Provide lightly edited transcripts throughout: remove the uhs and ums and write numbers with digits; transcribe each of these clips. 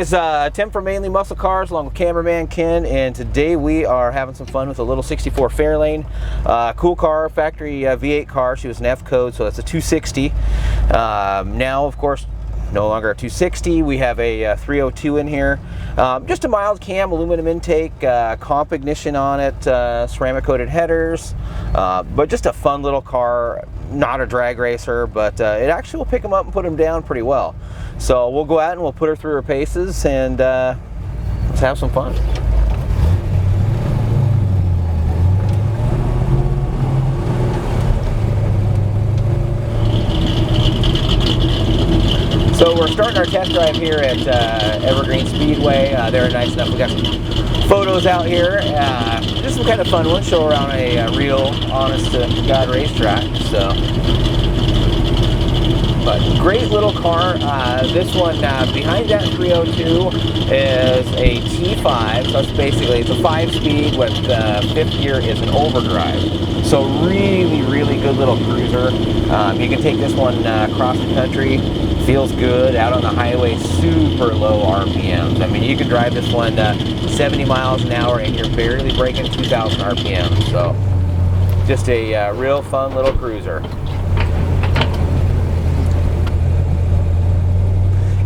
guys, Tim from Mainly Muscle Cars along with Cameraman Ken, and today we are having some fun with a little 64 Fairlane. Cool car, factory V8 car. She was an F code, so that's a 260. Now, of course, no longer a 260. We have a 302 in here. Just a mild cam, aluminum intake, comp ignition on it, ceramic coated headers, but just a fun little car. Not a drag racer, but it actually will pick them up and put them down pretty well. So we'll go out and we'll put her through her paces, and let's have some fun. So we're starting our test drive here at Evergreen Speedway. They're nice enough. We got some photos out here. Just some kind of fun ones. Show around a real, honest to God racetrack. So, but great little car. This one behind that 302 is a T5. So it's basically it's a 5-speed with fifth gear is an overdrive. So really good little cruiser. You can take this one across the country. Feels good out on the highway, super low RPMs. I mean, you can drive this one 70 miles an hour and you're barely breaking 2,000 RPMs. So just a real fun little cruiser.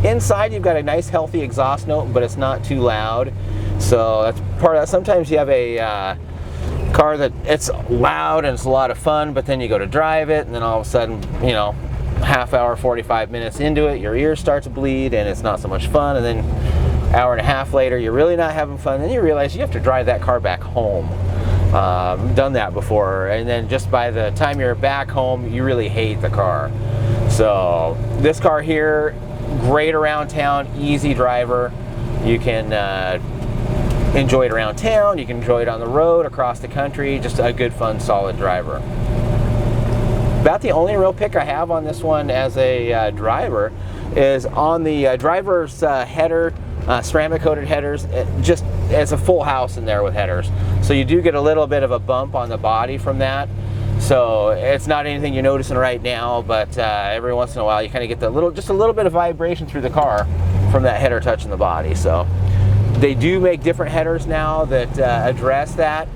Inside you've got a nice healthy exhaust note, but it's not too loud. So that's part of that. Sometimes you have a car that it's loud and it's a lot of fun, but then you go to drive it and then all of a sudden, you know, half hour, 45 minutes into it, your ears start to bleed and it's not so much fun, and then hour and a half later you're really not having fun, then you realize you have to drive that car back home. Done that before, and then just by the time you're back home you really hate the car. So this car here, great around town, easy driver. You can enjoy it around town, you can enjoy it on the road, across the country, just a good fun solid driver. About the only real pick I have on this one as a driver is on the driver's header, ceramic coated headers. Just as a full house in there with headers, so you do get a little bit of a bump on the body from that. So it's not anything you're noticing right now, but every once in a while you kind of get just a little bit of vibration through the car from that header touching the body. So they do make different headers now that address that,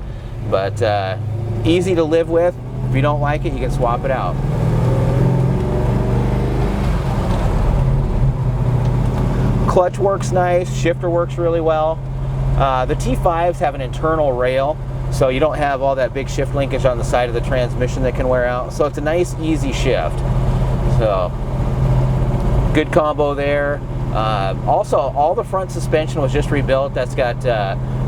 but easy to live with. If you don't like it, you can swap it out. Clutch works nice, shifter works really well. The T5s have an internal rail, so you don't have all that big shift linkage on the side of the transmission that can wear out. So it's a nice, easy shift. So, good combo there. Also, all the front suspension was just rebuilt. That's got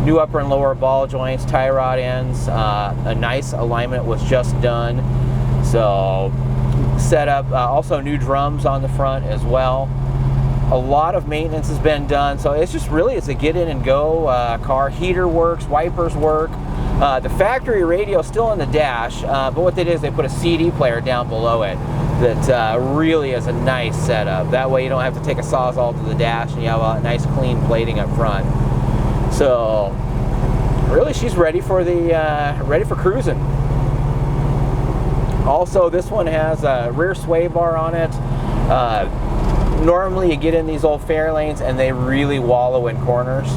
new upper and lower ball joints, tie rod ends. A nice alignment was just done. So, set up. Also, new drums on the front as well. A lot of maintenance has been done. So it's just really it's a get in and go car. Heater works, wipers work. The factory radio is still in the dash, but what they did is they put a CD player down below it. That really is a nice setup. That way you don't have to take a Sawzall to the dash and you have a nice clean plating up front. So really she's ready for cruising. Also, this one has a rear sway bar on it. Normally you get in these old Fairlanes and they really wallow in corners.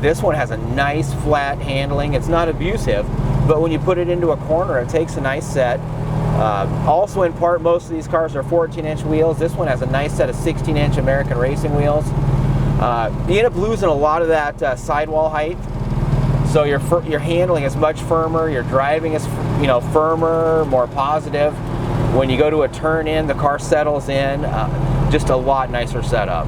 This one has a nice flat handling. It's not abusive, but when you put it into a corner it takes a nice set. Also in part, most of these cars are 14-inch wheels. This one has a nice set of 16-inch American racing wheels. You end up losing a lot of that sidewall height, so your handling is much firmer. Your driving is firmer, more positive. When you go to a turn in, the car settles in. Just a lot nicer setup.